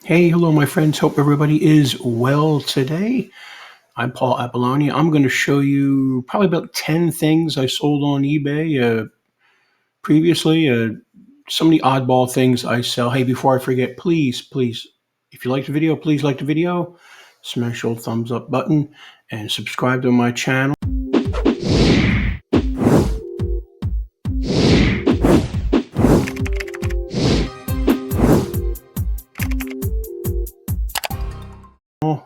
Hey, hello, my friends. Hope everybody is well today. I'm Paul Apolloni. I'm going to show you probably about 10 things I sold on eBay previously. Some of the oddball things I sell. Hey, before I forget, please, if you like the video, please like the video, smash the old thumbs up button, and subscribe to my channel.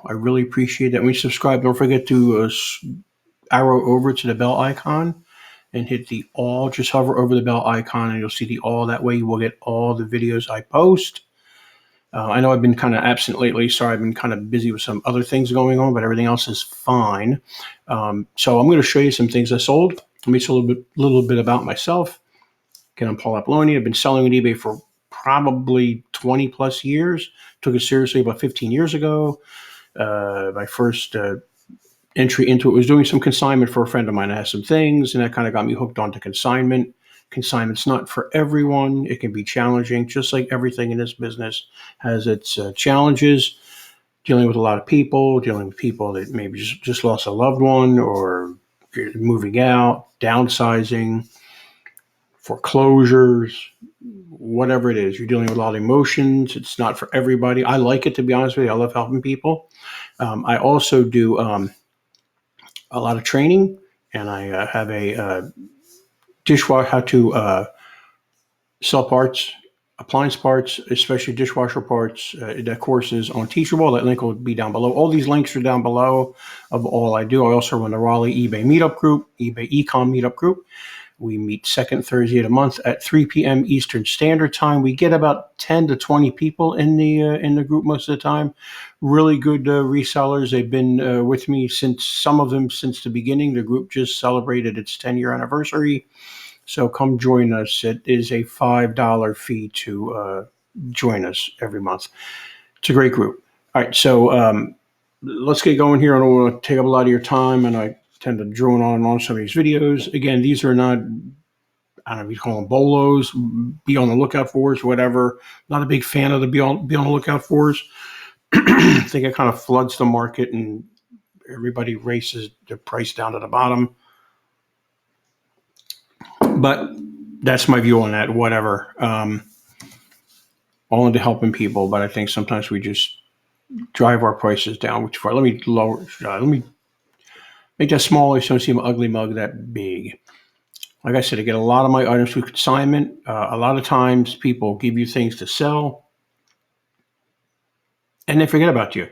I really appreciate that. When you subscribe, don't forget to arrow over to the bell icon and hit the all. Just hover over the bell icon and you'll see the all. That way you will get all the videos I post. I know I've been kind of absent lately. Sorry, I've been kind of busy with some other things going on, but everything else is fine. So I'm going to show you some things I sold. Let me say a little bit about myself. Again, I'm Paul Apolloni. I've been selling on eBay for probably 20 plus years. Took it seriously about 15 years ago. My first entry into it was doing some consignment for a friend of mine. I had some things, and that kind of got me hooked onto consignment. Consignment's not for everyone. It can be challenging, just like everything in this business has its challenges. Dealing with a lot of people, dealing with people that maybe just lost a loved one or moving out, downsizing, foreclosures, whatever it is. You're dealing with a lot of emotions. It's not for everybody. I like it, to be honest with you. I love helping people. I also do a lot of training, and I have a dishwasher, how to sell parts, appliance parts, especially dishwasher parts. That course is on Teachable. That link will be down below. All these links are down below of all I do. I also run the Raleigh eBay Meetup Group, eBay eCom Meetup Group. We meet second Thursday of the month at 3 p.m. Eastern Standard Time. We get about 10 to 20 people in the group most of the time. Really good resellers. They've been with me some of them since the beginning. The group just celebrated its 10-year anniversary. So come join us. It is a $5 fee to join us every month. It's a great group. All right, so let's get going here. I don't want to take up a lot of your time, and I tend to drone on and on some of these videos. Again, these are not, I don't know if you call them bolos, be on the lookout for us, whatever. Not a big fan of the be on the lookout for us. I think it kind of floods the market and everybody races the price down to the bottom. But that's my view on that, whatever. All into helping people, but I think sometimes we just drive our prices down too far. Let me make that smaller so you don't see my ugly mug that big. Like I said, I get a lot of my items through consignment. A lot of times people give you things to sell and they forget about you.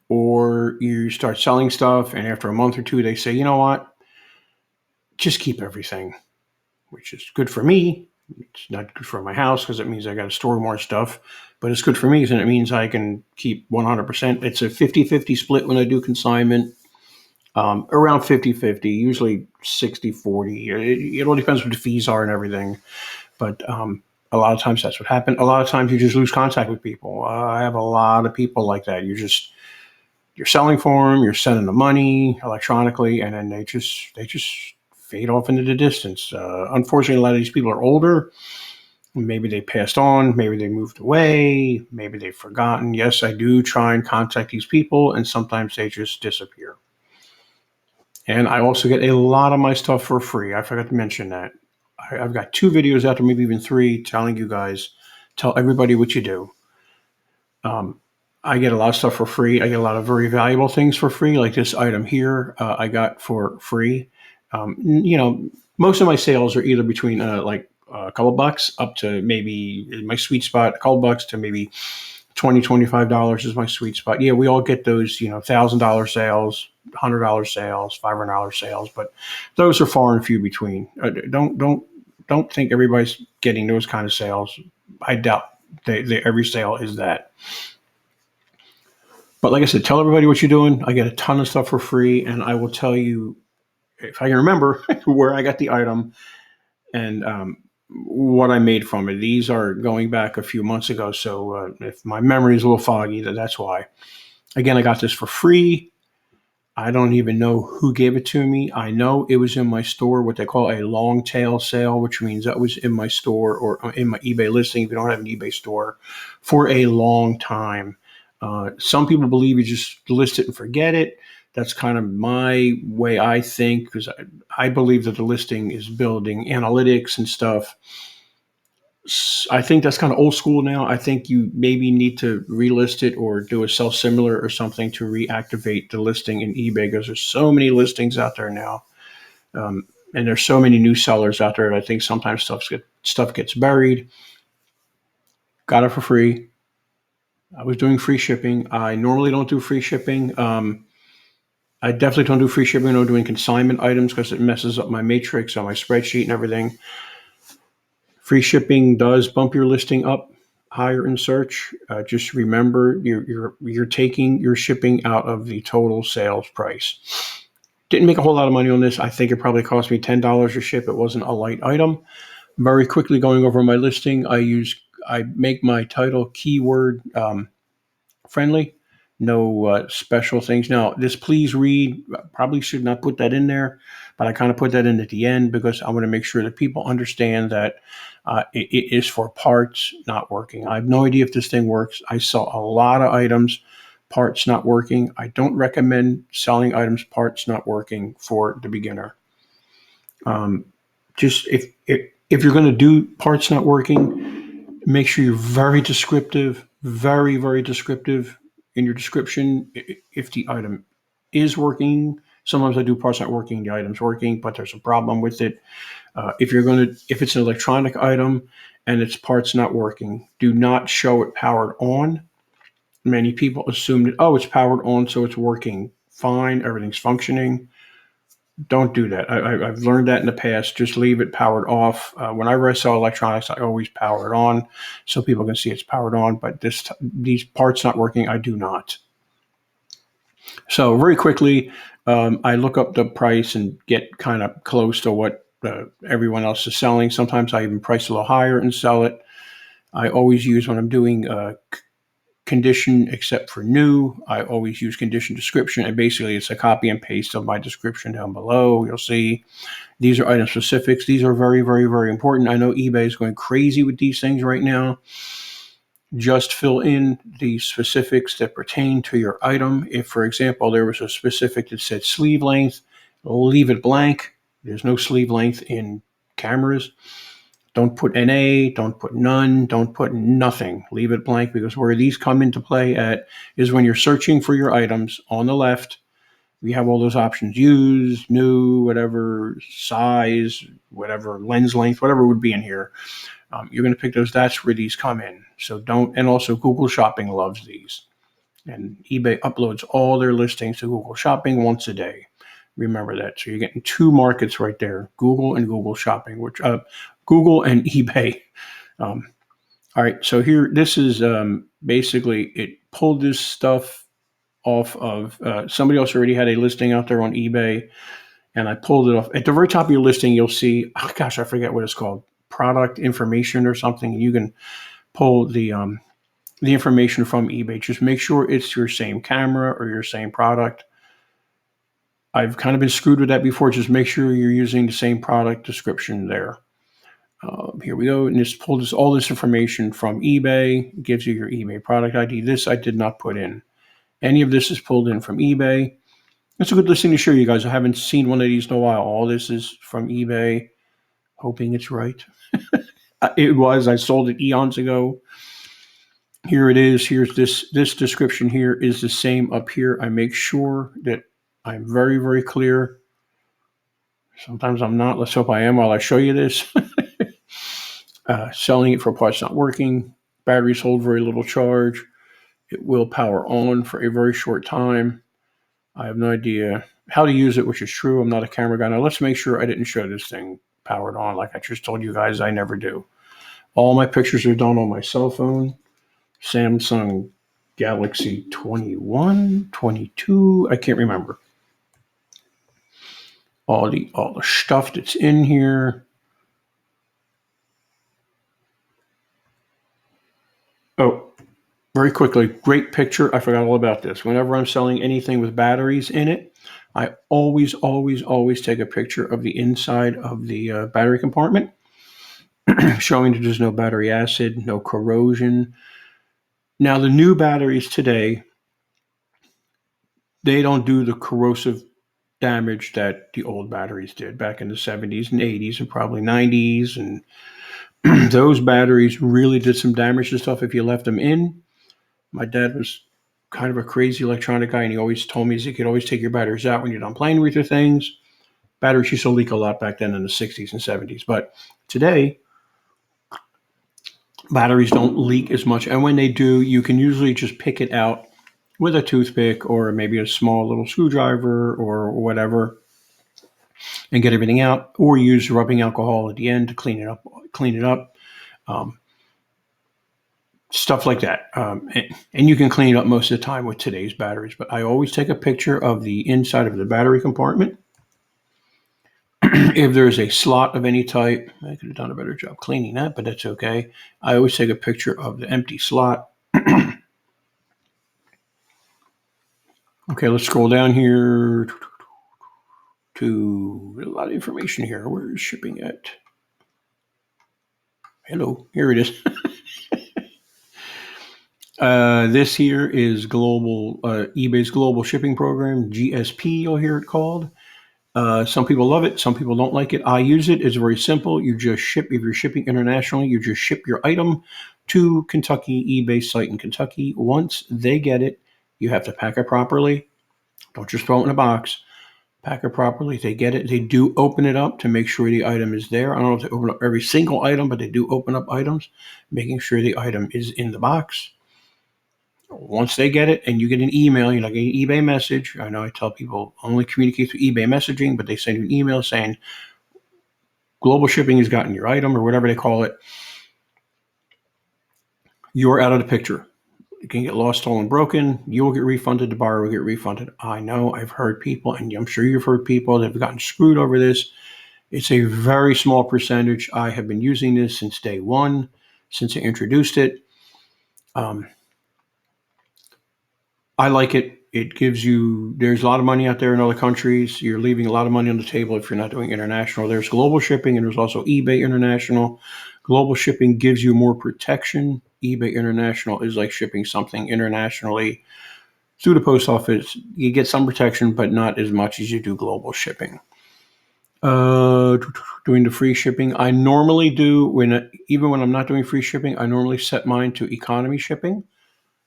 Or you start selling stuff and after a month or two, they say, you know what, just keep everything, which is good for me. It's not good for my house because it means I got to store more stuff, but it's good for me and it means I can keep 100%. It's a 50-50 split when I do consignment. Around 50-50, usually 60-40. It all depends what the fees are and everything. But a lot of times that's what happened. A lot of times you just lose contact with people. I have a lot of people like that. You're selling for them, you're sending the money electronically, and then they just fade off into the distance. Unfortunately, a lot of these people are older. Maybe they passed on, maybe they moved away, maybe they've forgotten. Yes, I do try and contact these people, and sometimes they just disappear. And I also get a lot of my stuff for free. I forgot to mention that. I've got 2 videos out there, maybe even 3, telling you guys, tell everybody what you do. I get a lot of stuff for free. I get a lot of very valuable things for free, like this item here I got for free. Most of my sales are either between like a couple bucks up to maybe my sweet spot, a couple bucks to maybe $20, $25 is my sweet spot. Yeah, we all get those, $1,000 sales, $100 sales, $500 sales, but those are far and few between. Don't think everybody's getting those kind of sales. I doubt every sale is that. But like I said, tell everybody what you're doing. I get a ton of stuff for free, and I will tell you, if I can remember, where I got the item and what I made from it. These are going back a few months ago, so if my memory is a little foggy, that's why. Again, I got this for free. I don't even know who gave it to me. I know it was in my store, what they call a long tail sale, which means that was in my store or in my eBay listing if you don't have an eBay store for a long time. Some people believe you just list it and forget it. That's kind of my way I think, because I believe that the listing is building analytics and stuff. I think that's kind of old school now. I think you maybe need to relist it or do a sell similar or something to reactivate the listing in eBay, because there's so many listings out there now. And there's so many new sellers out there that I think sometimes stuff gets buried. Got it for free. I was doing free shipping. I normally don't do free shipping. I definitely don't do free shipping when I'm doing consignment items, because it messes up my matrix on my spreadsheet and everything. Free shipping does bump your listing up higher in search. Just remember, you're taking your shipping out of the total sales price. Didn't make a whole lot of money on this. I think it probably cost me $10 to ship. It wasn't a light item. Very quickly going over my listing, I make my title keyword friendly. No special things. Now, this please read, probably should not put that in there, but I kind of put that in at the end because I want to make sure that people understand that it is for parts not working. I have no idea if this thing works. I saw a lot of items, parts not working. I don't recommend selling items, parts not working for the beginner. Just if you're going to do parts not working, make sure you're very descriptive, very, very descriptive in your description. If the item is working, sometimes I do parts not working, the item's working, but there's a problem with it. If it's an electronic item and its parts not working, do not show it powered on. Many people assume that, it's powered on, so it's working fine, everything's functioning. Don't do that. I've learned that in the past. Just leave it powered off. Whenever I sell electronics, I always power it on so people can see it's powered on. But these parts not working, I do not. So very quickly, I look up the price and get kind of close to what everyone else is selling. Sometimes I even price a little higher and sell it. I always use, when I'm doing condition except for new, I always use condition description, and basically it's a copy and paste of my description down below. You'll see these are item specifics. These are very, very, very important. I know eBay is going crazy with these things right now. Just fill in the specifics that pertain to your item. If, for example, there was a specific that said sleeve length, leave it blank. There's no sleeve length in cameras. Don't put NA, don't put none, don't put nothing. Leave it blank, because where these come into play at is when you're searching for your items on the left. We have all those options: used, new, whatever, size, whatever, lens length, whatever would be in here. You're going to pick those. That's where these come in. So don't, and also Google Shopping loves these. And eBay uploads all their listings to Google Shopping once a day. Remember that. So you're getting two markets right there: Google and Google Shopping, which Google and eBay. All right, so here, this is basically, it pulled this stuff off of, somebody else already had a listing out there on eBay, and I pulled it off. At the very top of your listing, you'll see, I forget what it's called, product information or something, and you can pull the information from eBay. Just make sure it's your same camera or your same product. I've kind of been screwed with that before. Just make sure you're using the same product description there. Here we go, and it's pulled all this information from eBay. It gives you your eBay product ID. This I did not put in. Any of this is pulled in from eBay. It's a good listing to show you guys. I haven't seen one of these in a while. All this is from eBay. Hoping it's right. It was. I sold it eons ago. Here it is. Here's this description here is the same up here. I make sure that I'm very, very clear. Sometimes I'm not. Let's hope I am while I show you this. Selling it for parts not working. Batteries hold very little charge. It will power on for a very short time. I have no idea how to use it, which is true. I'm not a camera guy. Now let's make sure I didn't show this thing powered on like I just told you guys I never do. All my pictures are done on my cell phone. Samsung Galaxy 21, 22, I can't remember. All the stuff that's in here. Oh, very quickly, great picture. I forgot all about this. Whenever I'm selling anything with batteries in it, I always, always, always take a picture of the inside of the battery compartment, showing that there's no battery acid, no corrosion. Now, the new batteries today, they don't do the corrosive damage that the old batteries did back in the 70s and 80s and probably 90s. And those batteries really did some damage to stuff if you left them in. My dad was kind of a crazy electronic guy, and he always told me you could always take your batteries out when you're done playing with your things. Batteries used to leak a lot back then in the 60s and 70s. But today, batteries don't leak as much. And when they do, you can usually just pick it out with a toothpick or maybe a small little screwdriver or whatever and get everything out, or use rubbing alcohol at the end to clean it up. Stuff like that. And you can clean it up most of the time with today's batteries. But I always take a picture of the inside of the battery compartment. If there's a slot of any type, I could have done a better job cleaning that, but that's okay. I always take a picture of the empty slot. Okay, let's scroll down here to a lot of information here. Where is shipping at? Hello, here it is. This here is global eBay's global shipping program, GSP, you'll hear it called. Some people love it. Some people don't like it. I use it. It's very simple. You just ship. If you're shipping internationally, you just ship your item to Kentucky, eBay site in Kentucky. Once they get it, you have to pack it properly. Don't just throw it in a box. Pack it properly. They get it. They do open it up to make sure the item is there. I don't know if they open up every single item, but they do open up items, making sure the item is in the box. Once they get it and you get an email, you're like an eBay message. I know I tell people only communicate through eBay messaging, but they send you an email saying global shipping has gotten your item or whatever they call it. You're out of the picture. It can get lost, stolen, broken. You will get refunded. The buyer will get refunded. I know I've heard people, and I'm sure you've heard people that have gotten screwed over this. It's a very small percentage. I have been using this since day one, since I introduced it. I like it. It gives you, there's a lot of money out there in other countries. You're leaving a lot of money on the table if you're not doing international. There's global shipping and there's also eBay International. Global shipping gives you more protection. eBay International is like shipping something internationally through the post office. You get some protection, but not as much as you do global shipping. Doing the free shipping. I normally do, even when I'm not doing free shipping, I normally set mine to economy shipping.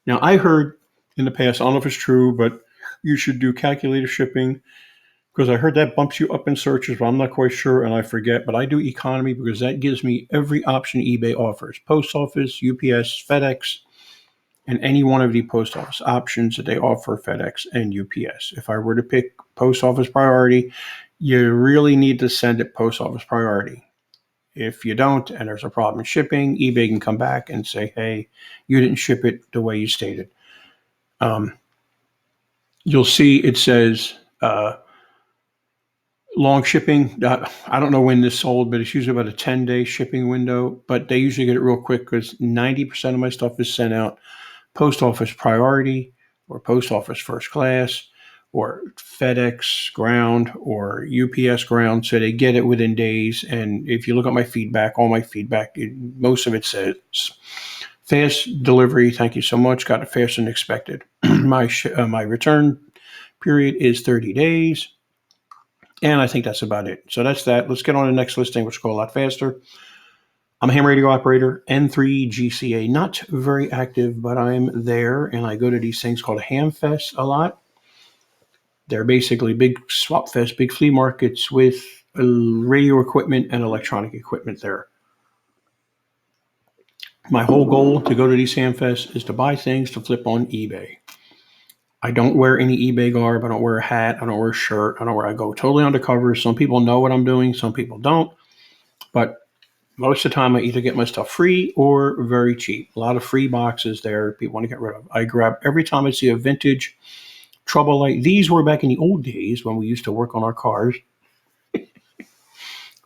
Now, I heard in the past, I don't know if it's true, but you should do calculator shipping because I heard that bumps you up in searches, but I'm not quite sure and I forget. But I do economy because that gives me every option eBay offers: post office, UPS, FedEx, and any one of the post office options that they offer, FedEx and UPS. If I were to pick post office priority, you really need to send it post office priority. If you don't, and there's a problem in shipping, eBay can come back and say, hey, you didn't ship it the way you stated. You'll see it says long shipping. I don't know when this sold, but it's usually about a 10-day shipping window. But they usually get it real quick because 90% of my stuff is sent out post office priority or post office first class or FedEx ground or UPS ground. So they get it within days. And if you look at my feedback, all my feedback, most of it says fast delivery. Thank you so much. Got it faster than expected. My return period is 30 days. And I think that's about it. So that's that. Let's get on to the next listing, which will go a lot faster. I'm a ham radio operator, N3GCA. Not very active, but I'm there. And I go to these things called Ham Fest a lot. They're basically big swap fest, big flea markets with radio equipment and electronic equipment there. My whole goal to go to these Ham Fests is to buy things to flip on eBay. I don't wear any eBay garb. I don't wear a hat. I don't wear a shirt. I go totally undercover. Some people know what I'm doing. Some people don't. But most of the time, I either get my stuff free or very cheap. A lot of free boxes there people want to get rid of. I grab every time I see a vintage trouble light. These were back in the old days when we used to work on our cars.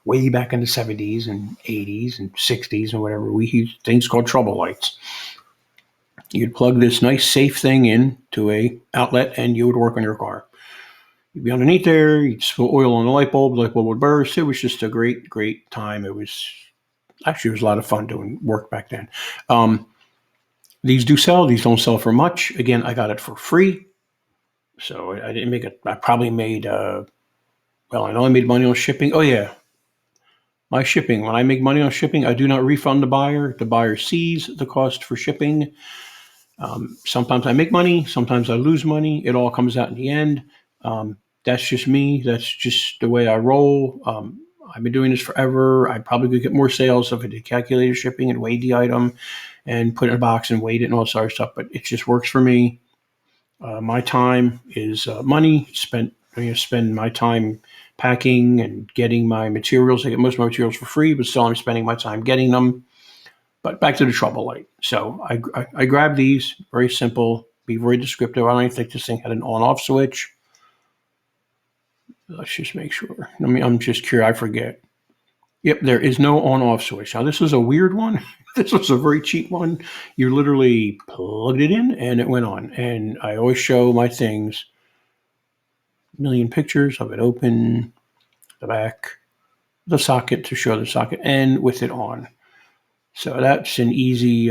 Way back in the 70s and 80s and 60s and whatever. We used things called trouble lights. You'd plug this nice safe thing in to a outlet and you would work on your car. You'd be underneath there, you'd spill oil on the light bulb would burst. It was just a great, great time. It was a lot of fun doing work back then. These do sell. These don't sell for much. Again, I got it for free. So I didn't make it. I probably made, I only made money on shipping. Oh, yeah. My shipping. When I make money on shipping, I do not refund the buyer. The buyer sees the cost for shipping. Sometimes I make money. Sometimes I lose money. It all comes out in the end. That's just me. That's just the way I roll. I've been doing this forever. I probably could get more sales if I did calculated shipping and weighed the item and put it in a box and weighed it and all this other stuff. But it just works for me. My time is money spent. I spend my time packing and getting my materials. I get most of my materials for free, but still I'm spending my time getting them. But back to the trouble light. So I grabbed these. Very simple. Be very descriptive. I don't even think this thing had an on-off switch. Let's just make sure. I'm just curious. I forget. Yep, there is no on-off switch. Now, this was a weird one. This was a very cheap one. You literally plugged it in and it went on. And I always show my things. A million pictures of it open, the back, the socket to show the socket, and with it on. So that's an easy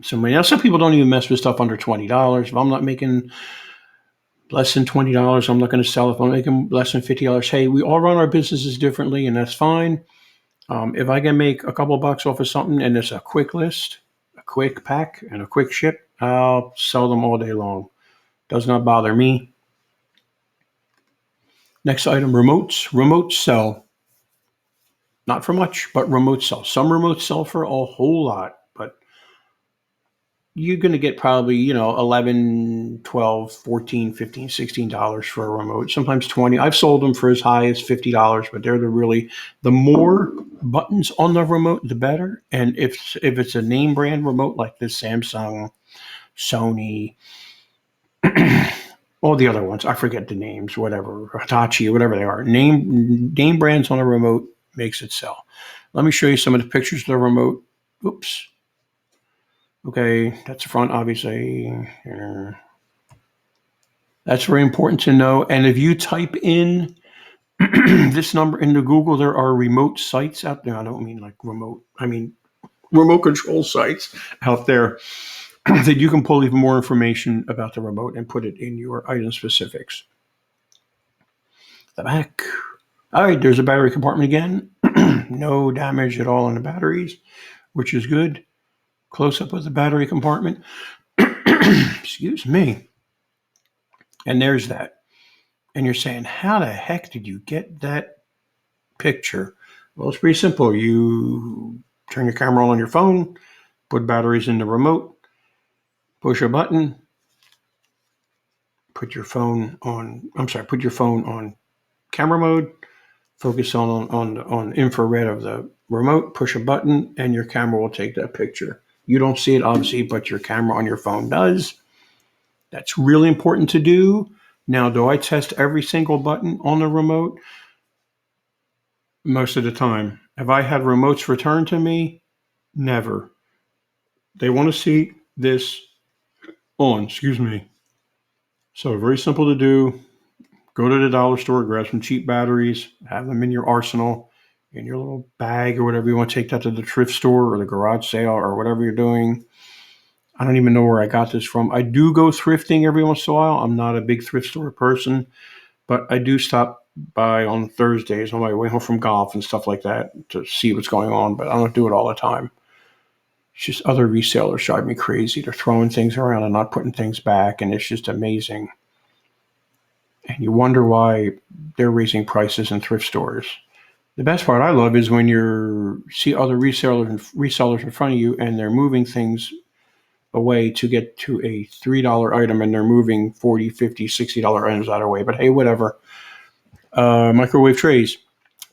somebody. Now, some people don't even mess with stuff under $20. If I'm not making less than $20, I'm not going to sell. If I'm making less than $50, hey, we all run our businesses differently, and that's fine. If I can make a couple of bucks off of something and it's a quick list, a quick pack, and a quick ship, I'll sell them all day long. Does not bother me. Next item, remotes. Remotes sell. Not for much, but remotes sell. Some remotes sell for a whole lot, but you're going to get probably, $11, $12, $14, $15, $16 for a remote, sometimes $20. I've sold them for as high as $50, but they're the more buttons on the remote, the better. And if it's a name brand remote like this, Samsung, Sony, all the other ones, I forget the names, whatever, Hitachi, whatever they are, name brands on a remote makes it sell. Let me show you some of the pictures of the remote. Oops. Okay, that's the front, obviously. That's very important to know. And if you type in this number into Google, there are remote sites out there. I don't mean like remote. I mean remote control sites out there that you can pull even more information about the remote and put it in your item specifics. The back. All right, there's a battery compartment again. No damage at all on the batteries, which is good. Close up of the battery compartment. Excuse me. And there's that. And you're saying, how the heck did you get that picture? Well, it's pretty simple. You turn your camera on your phone, put batteries in the remote, push a button, put your phone on camera mode, focus on infrared of the remote, push a button, and your camera will take that picture. You don't see it, obviously, but your camera on your phone does. That's really important to do. Now, do I test every single button on the remote? Most of the time. Have I had remotes returned to me? Never. They want to see this on. Excuse me. So very simple to do. Go to the dollar store, grab some cheap batteries, have them in your arsenal, in your little bag or whatever you want to take that to the thrift store or the garage sale or whatever you're doing. I don't even know where I got this from. I do go thrifting every once in a while. I'm not a big thrift store person, but I do stop by on Thursdays on my way home from golf and stuff like that to see what's going on, but I don't do it all the time. It's just other resellers drive me crazy. They're throwing things around and not putting things back, and it's just amazing. And you wonder why they're raising prices in thrift stores. The best part I love is when you see other resellers in front of you and they're moving things away to get to a $3 item and they're moving $40, $50, $60 items out of the way. But hey, whatever. Microwave trays.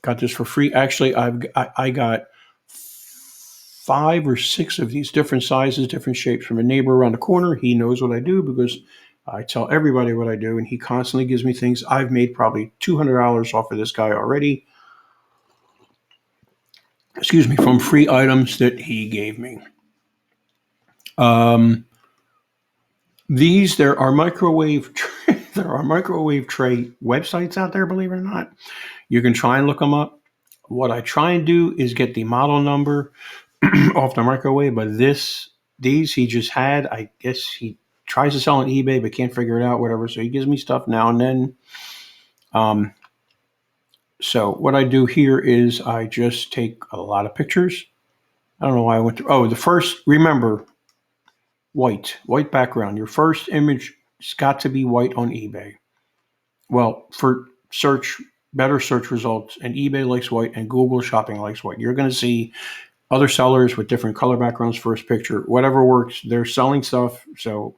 Got this for free. Actually, I got 5 or 6 of these different sizes, different shapes from a neighbor around the corner. He knows what I do because I tell everybody what I do, and he constantly gives me things. I've made probably $200 off of this guy already. Excuse me, from free items that he gave me. There are microwave tray websites out there, believe it or not. You can try and look them up. What I try and do is get the model number off the microwave, but this these he just had. I guess he tries to sell on eBay but can't figure it out, whatever. So he gives me stuff now and then. So what I do here is I just take a lot of pictures. I don't know why I went through. Oh, the first, remember, white background. Your first image has got to be white on eBay. Well, for better search results, and eBay likes white and Google Shopping likes white. You're going to see other sellers with different color backgrounds, first picture, whatever works. They're selling stuff. So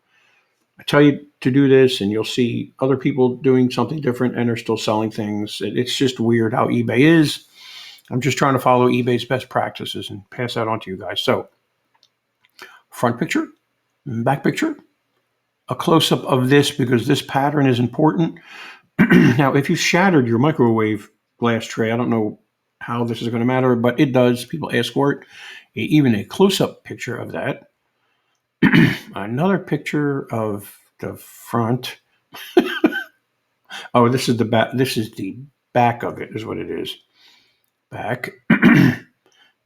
I tell you to do this and you'll see other people doing something different and they're still selling things. It's just weird how eBay is. I'm just trying to follow eBay's best practices and pass that on to you guys. So front picture, back picture, a close-up of this because this pattern is important. Now, if you shattered your microwave glass tray, I don't know how this is going to matter, but it does. People ask for it. Even a close-up picture of that. Another picture of the front. Oh, this is the back. This is the back of it, is what it is. Back.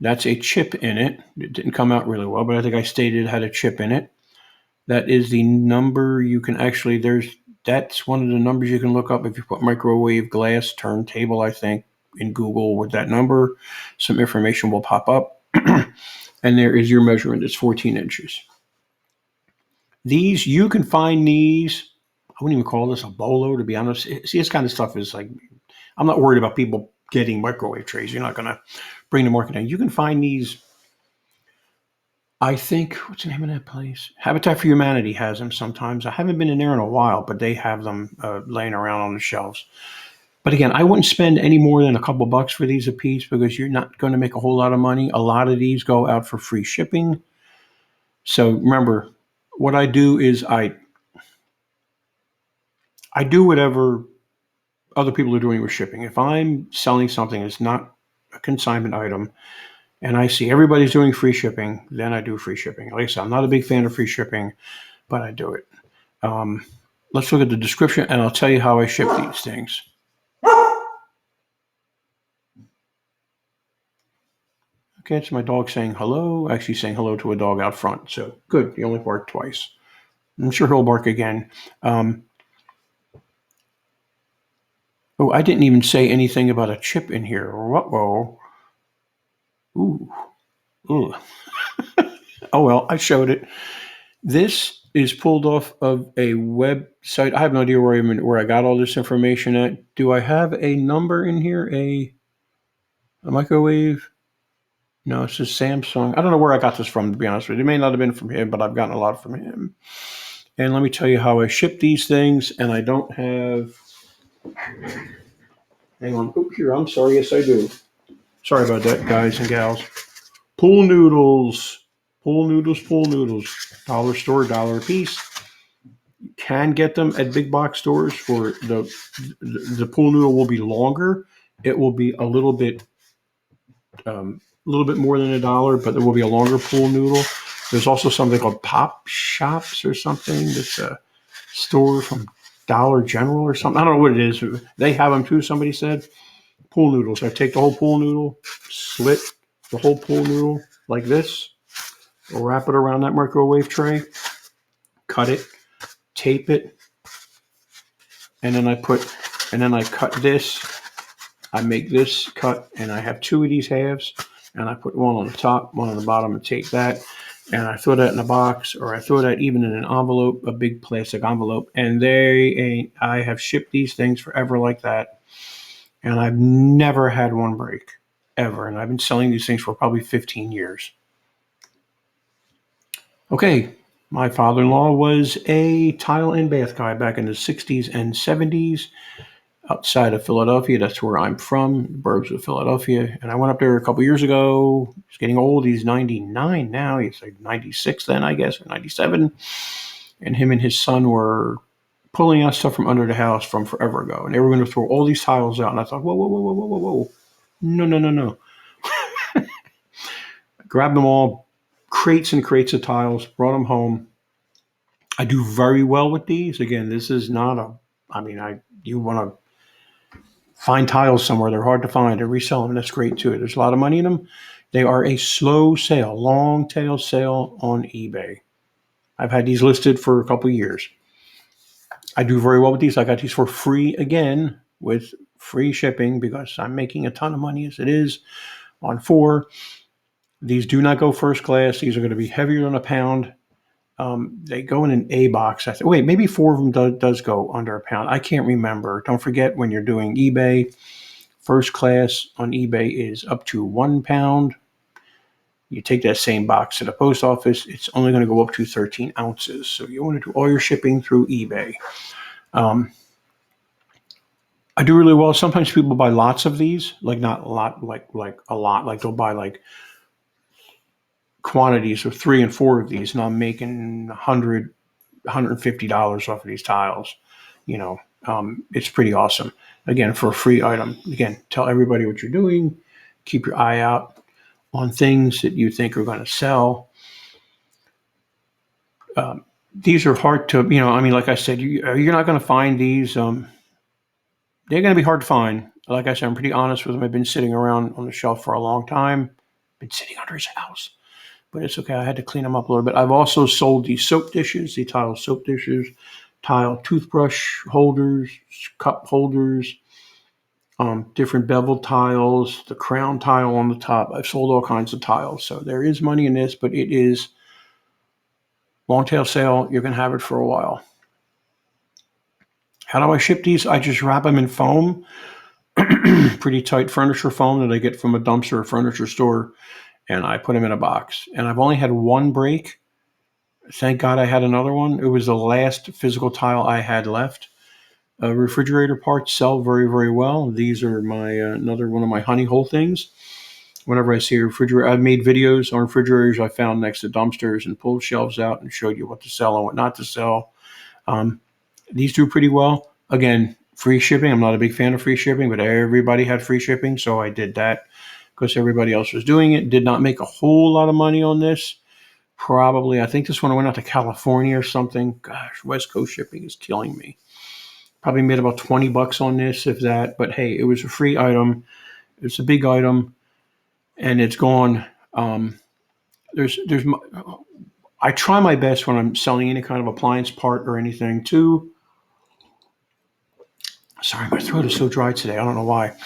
That's a chip in it. It didn't come out really well, but I think I stated it had a chip in it. That is the number you can actually, that's one of the numbers you can look up if you put microwave glass turntable, I think, in Google with that number. Some information will pop up. And there is your measurement. It's 14 inches. These, you can find these, I wouldn't even call this a bolo, to be honest. See, this kind of stuff is like, I'm not worried about people getting microwave trays. You're not going to bring the market down. You can find these, I think, what's the name of that place? Habitat for Humanity has them sometimes. I haven't been in there in a while, but they have them laying around on the shelves. But again, I wouldn't spend any more than a couple bucks for these a piece because you're not going to make a whole lot of money. A lot of these go out for free shipping. So remember, what I do is I do whatever other people are doing with shipping. If I'm selling something that's not a consignment item and I see everybody's doing free shipping, then I do free shipping. Like I said, I'm not a big fan of free shipping, but I do it. Let's look at the description and I'll tell you how I ship these things. Okay, it's my dog saying hello, actually saying hello to a dog out front. So good, he only barked twice. I'm sure he'll bark again. Oh, I didn't even say anything about a chip in here. Uh-oh. Ooh. Ooh. Oh, well, I showed it. This is pulled off of a website. I have no idea where I got all this information at. Do I have a number in here? A microwave? No, it's just Samsung. I don't know where I got this from, to be honest with you. It may not have been from him, but I've gotten a lot from him. And let me tell you how I ship these things, and I don't have... Hang on. Oh, here, I'm sorry. Yes, I do. Sorry about that, guys and gals. Pool noodles. Pool noodles. Dollar store, $1 a piece. You can get them at big box stores for the pool noodle will be longer. It will be a little bit more than $1, but there will be a longer pool noodle. There's also something called Pop Shops or something. That's a store from Dollar General or something. I don't know what it is. They have them too, somebody said. Pool noodles. I take the whole pool noodle, slit the whole pool noodle like this, wrap it around that microwave tray, cut it, tape it, and then I cut this. I make this cut, and I have 2 of these halves, and I put one on the top, one on the bottom, and tape that. And I throw that in a box, or I throw that even in an envelope, a big plastic envelope. And I have shipped these things forever like that. And I've never had one break, ever. And I've been selling these things for probably 15 years. Okay, my father-in-law was a tile and bath guy back in the 60s and 70s outside of Philadelphia. That's where I'm from, the burbs of Philadelphia. And I went up there a couple years ago. He's getting old. He's 99 now. He's like 96 then, I guess, or 97. And him and his son were pulling out stuff from under the house from forever ago. And they were going to throw all these tiles out. And I thought, whoa. No. Grabbed them all, crates and crates of tiles, brought them home. I do very well with these. Again, this is not you want to find tiles somewhere. They're hard to find and resell them. That's great too. There's a lot of money in them. They are a slow sale, long tail sale on eBay. I've had these listed for a couple of years. I do very well with these. I got these for free again with free shipping because I'm making a ton of money as it is on 4. These do not go first class. These are going to be heavier than a pound. They go in an A box. I think. Wait, maybe 4 of them does go under a pound. I can't remember. Don't forget when you're doing eBay, first class on eBay is up to 1 pound. You take that same box to the post office, it's only going to go up to 13 ounces. So you want to do all your shipping through eBay. I do really well. Sometimes people buy lots of these, like not a lot, like a lot. Like they'll buy like quantities of 3 and 4 of these, and I'm making $150 off of these tiles. It's pretty awesome. Again, for a free item. Again, tell everybody what you're doing. Keep your eye out on things that you think are going to sell. These are hard to, like I said, you're not going to find these. They're going to be hard to find. Like I said, I'm pretty honest with them. I've been sitting around on the shelf for a long time. Been sitting under his house. But it's okay. I had to clean them up a little bit. I've also sold these soap dishes, the tile soap dishes, tile toothbrush holders, cup holders, different beveled tiles, the crown tile on the top. I've sold all kinds of tiles. So there is money in this, but it is long tail sale. You're going to have it for a while. How do I ship these? I just wrap them in foam, pretty tight furniture foam that I get from a dumpster or furniture store, and I put them in a box. And I've only had one break. Thank God I had another one. It was the last physical tile I had left. Refrigerator parts sell very, very well. These are my another one of my honey hole things. Whenever I see a refrigerator, I've made videos on refrigerators I found next to dumpsters and pulled shelves out and showed you what to sell and what not to sell. These do pretty well. Again, free shipping. I'm not a big fan of free shipping, but everybody had free shipping, so I did that because everybody else was doing it. Did not make a whole lot of money on this. Probably, I think this one went out to California or something. Gosh, West Coast shipping is killing me. Probably made about $20 on this, if that. But hey, it was a free item. It's a big item, and it's gone. I try my best when I'm selling any kind of appliance part or anything to. Sorry, my throat is so dry today. I don't know why.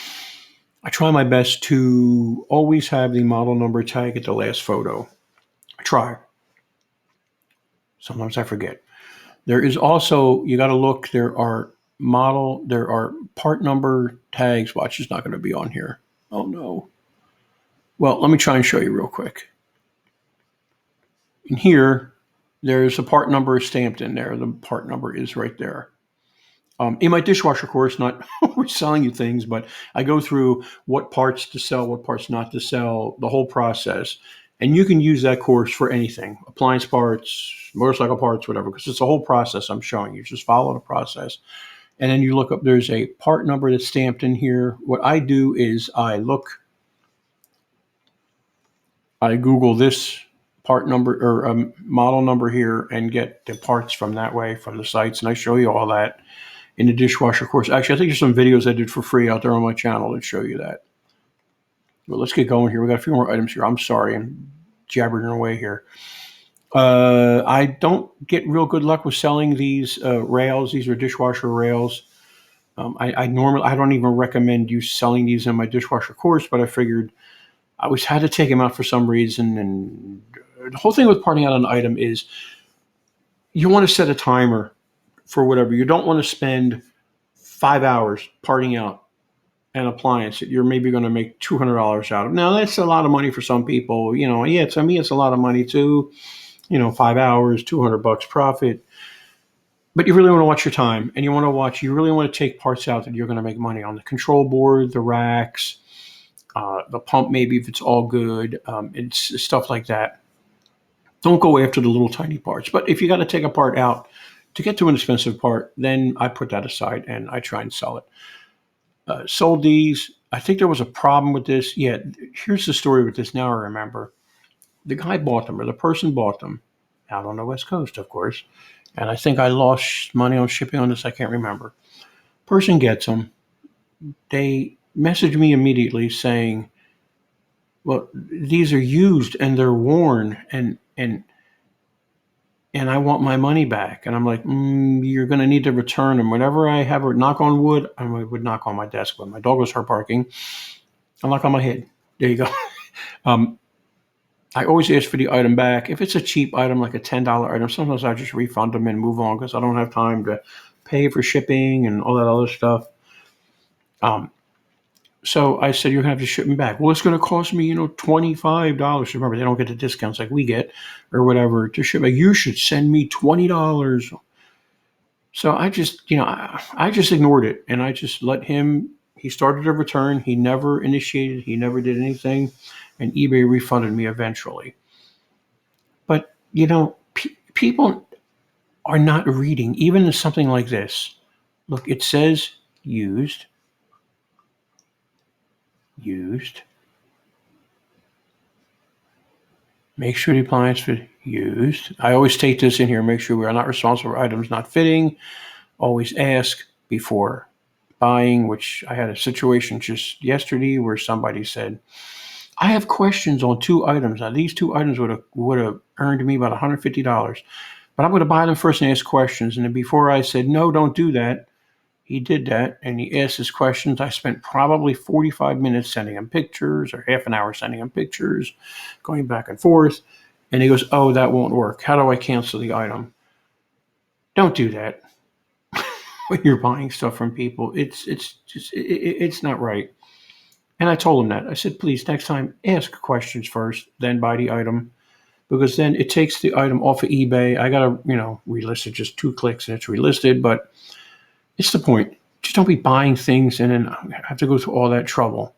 I try my best to always have the model number tag at the last photo. I try. Sometimes I forget. There is also, you got to look, there are part number tags. Watch, it's not going to be on here. Oh no. Well, let me try and show you real quick. In here, there's a part number stamped in there. The part number is right there. In my dishwasher course, not always selling you things, but I go through what parts to sell, what parts not to sell, the whole process. And you can use that course for anything, appliance parts, motorcycle parts, whatever, because it's a whole process I'm showing you. Just follow the process. And then you look up, there's a part number that's stamped in here. What I do is I Google this part number or model number here and get the parts from that way, from the sites. And I show you all that in the dishwasher course. Actually, I think there's some videos I did for free out there on my channel that show you that. But let's get going here. We got a few more items here. I'm sorry, I'm jabbering away here. I don't get real good luck with selling these rails. These are dishwasher rails. I don't even recommend you selling these in my dishwasher course, but I figured I always had to take them out for some reason. And the whole thing with parting out an item is you want to set a timer for whatever. You don't want to spend 5 hours parting out an appliance that you're maybe going to make $200 out of. Now, that's a lot of money for some people. To me, it's a lot of money too. 5 hours, $200 profit. But you really want to watch your time, and you really want to take parts out that you're going to make money on. The control board, the racks, the pump, maybe if it's all good. It's stuff like that. Don't go after the little tiny parts. But if you got to take a part out to get to an expensive part, then I put that aside and I try and sell it. Sold these. I think there was a problem with this. Yeah, here's the story with this. Now I remember. The guy bought them, or the person bought them, out on the West Coast, of course. And I think I lost money on shipping on this. I can't remember. Person gets them. They message me immediately saying, Well, these are used and they're worn, and I want my money back. And I'm like, you're going to need to return them. Whenever I have a knock on wood, I would knock on my desk when my dog was hurt barking. I'll knock on my head. There you go. I always ask for the item back. If it's a cheap item, like a $10 item, sometimes I just refund them and move on because I don't have time to pay for shipping and all that other stuff. So I said, you're going to have to ship them back. Well, it's going to cost me, $25. Remember, they don't get the discounts like we get or whatever to ship back. You should send me $20. So I just, I just ignored it, and I just let him. He started a return. He never initiated. He never did anything, and eBay refunded me eventually. But people are not reading, even in something like this. Look, it says used. Make sure the appliance is used. I always take this in here. Make sure we are not responsible for items not fitting. Always ask before buying, which I had a situation just yesterday where somebody said, I have questions on 2 items. Now, these 2 items would have earned me about $150, but I'm going to buy them first and ask questions. And then before I said, no, don't do that, he did that, and he asked his questions. I spent probably 45 minutes sending him pictures, or half an hour sending him pictures, going back and forth. And he goes, oh, that won't work. How do I cancel the item? Don't do that. When you're buying stuff from people, it's not right. And I told him that. I said, please, next time, ask questions first, then buy the item, because then it takes the item off of eBay. I got to, relist it, just 2 clicks and it's relisted, but it's the point. Just don't be buying things and then have to go through all that trouble.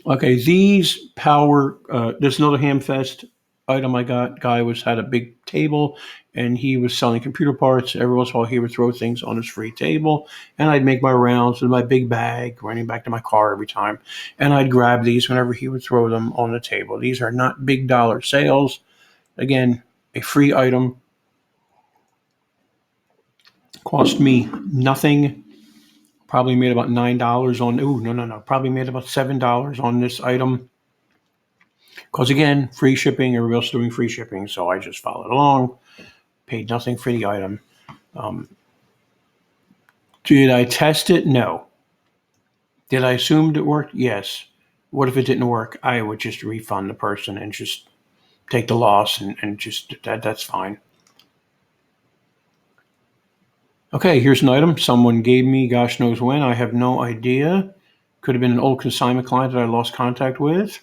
Okay, these power, there's another Hamfest item I got. Guy had a big table and he was selling computer parts. Every once in a while he would throw things on his free table, and I'd make my rounds with my big bag, running back to my car every time. And I'd grab these whenever he would throw them on the table. These are not big dollar sales. Again, a free item. Cost me nothing. Probably made about $9 on, probably made about $7 on this item. Because again, free shipping, everybody else is doing free shipping, so I just followed along, paid nothing for the item. Did I test it? No. Did I assume it worked? Yes. What if it didn't work? I would just refund the person and just take the loss and just, that's fine. Okay, here's an item someone gave me, gosh knows when. I have no idea. Could have been an old consignment client that I lost contact with.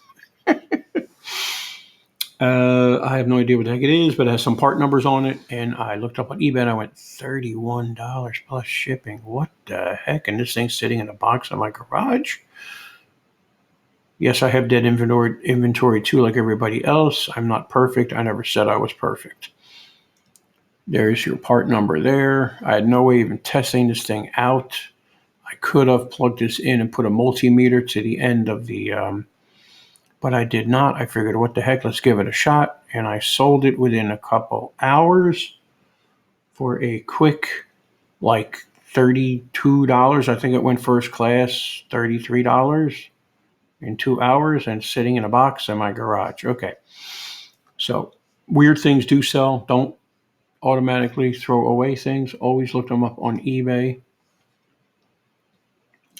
I have no idea what the heck it is, but it has some part numbers on it. And I looked up on eBay and I went, $31 plus shipping. What the heck? And this thing's sitting in a box in my garage. Yes, I have dead inventory too, like everybody else. I'm not perfect. I never said I was perfect. There's your part number there. I had no way of even testing this thing out. I could have plugged this in and put a multimeter to the end of the, but I did not. I figured, what the heck, let's give it a shot. And I sold it within a couple hours for a quick, like $32. I think it went first class, $33 in 2 hours, and sitting in a box in my garage. Okay. So weird things do sell. Don't automatically throw away things. Always look them up on eBay.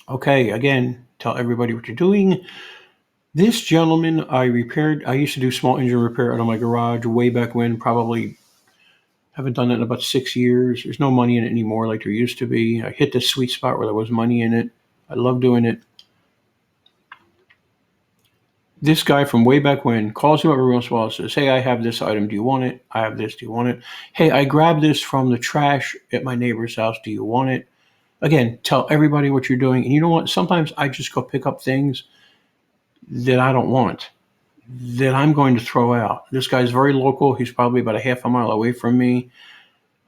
Okay, again, tell everybody what you're doing. This gentleman I used to do small engine repair out of my garage way back when, probably haven't done that in about 6 years. There's no money in it anymore like there used to be. I hit the sweet spot where there was money in it. I love doing it. This guy from way back when calls him up every once in a while and says, hey, I have this item. Do you want it? I have this. Do you want it? Hey, I grabbed this from the trash at my neighbor's house. Do you want it? Again, tell everybody what you're doing. And you know what? Sometimes I just go pick up things that I don't want, that I'm going to throw out. This guy's very local. He's probably about a half a mile away from me.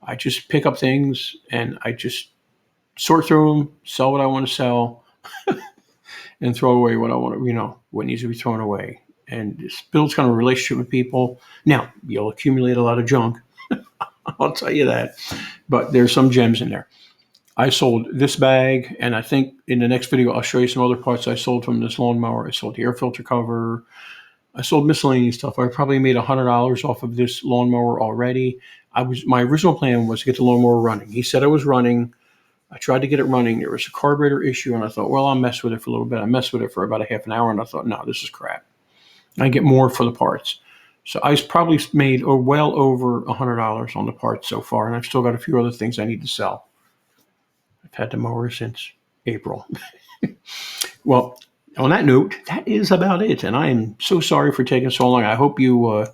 I just pick up things and I just sort through them, sell what I want to sell, and throw away what I want to, what needs to be thrown away. And this builds kind of a relationship with people. Now, you'll accumulate a lot of junk. I'll tell you that. But there's some gems in there. I sold this bag, and I think in the next video I'll show you some other parts I sold from this lawnmower. I sold the air filter cover. I sold miscellaneous stuff. I probably made $100 off of this lawnmower already. My original plan was to get the lawnmower running. He said I was running. I tried to get it running. There was a carburetor issue, and I thought, well, I'll mess with it for a little bit. I messed with it for about a half an hour, and I thought, no, this is crap. I get more for the parts. So I probably made well over $100 on the parts so far, and I've still got a few other things I need to sell. I've had the mower since April. Well, on that note, that is about it, and I am so sorry for taking so long. I hope you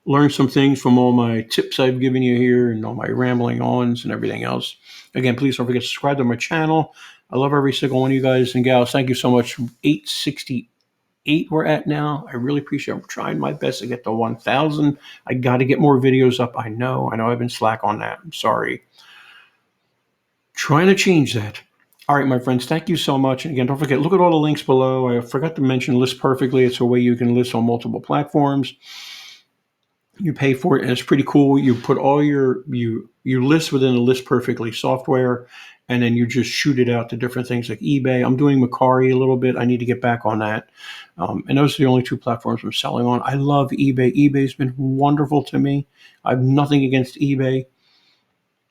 learned some things from all my tips I've given you here and all my rambling ons and everything else. Again, please don't forget to subscribe to my channel. I love every single one of you guys and gals. Thank you so much. 868 we're at now. I really appreciate it. I'm trying my best to get to 1,000. I got to get more videos up. I know I've been slack on that. I'm sorry. Trying to change that. All right, my friends, thank you so much. And again, don't forget, look at all the links below. I forgot to mention List Perfectly. It's a way you can list on multiple platforms. You pay for it, and it's pretty cool. You put all you list within the List Perfectly software, and then you just shoot it out to different things like eBay. I'm doing Macari a little bit. I need to get back on that. And those are the only two platforms I'm selling on. I love eBay. eBay's been wonderful to me. I have nothing against eBay.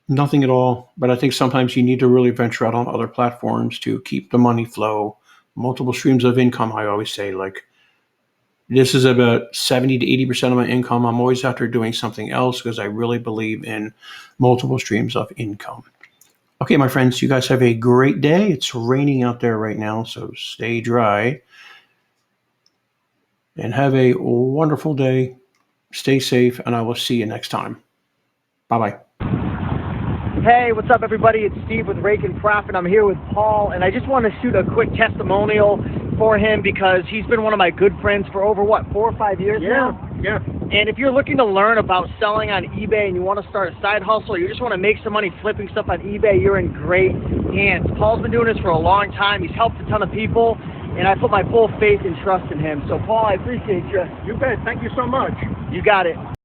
Nothing at all. But I think sometimes you need to really venture out on other platforms to keep the money flow. Multiple streams of income, I always say. Like, this is about 70 to 80% of my income. I'm always out there doing something else because I really believe in multiple streams of income. Okay, my friends, you guys have a great day. It's raining out there right now, so stay dry. And have a wonderful day. Stay safe, and I will see you next time. Bye-bye. Hey, what's up, everybody? It's Steve with Raiken Profits. I'm here with Paul, and I just want to shoot a quick testimonial for him because he's been one of my good friends for over, 4 or 5 years now? Yeah. And if you're looking to learn about selling on eBay and you want to start a side hustle, or you just want to make some money flipping stuff on eBay, you're in great hands. Paul's been doing this for a long time. He's helped a ton of people, and I put my full faith and trust in him. So, Paul, I appreciate you. You bet. Thank you so much. You got it.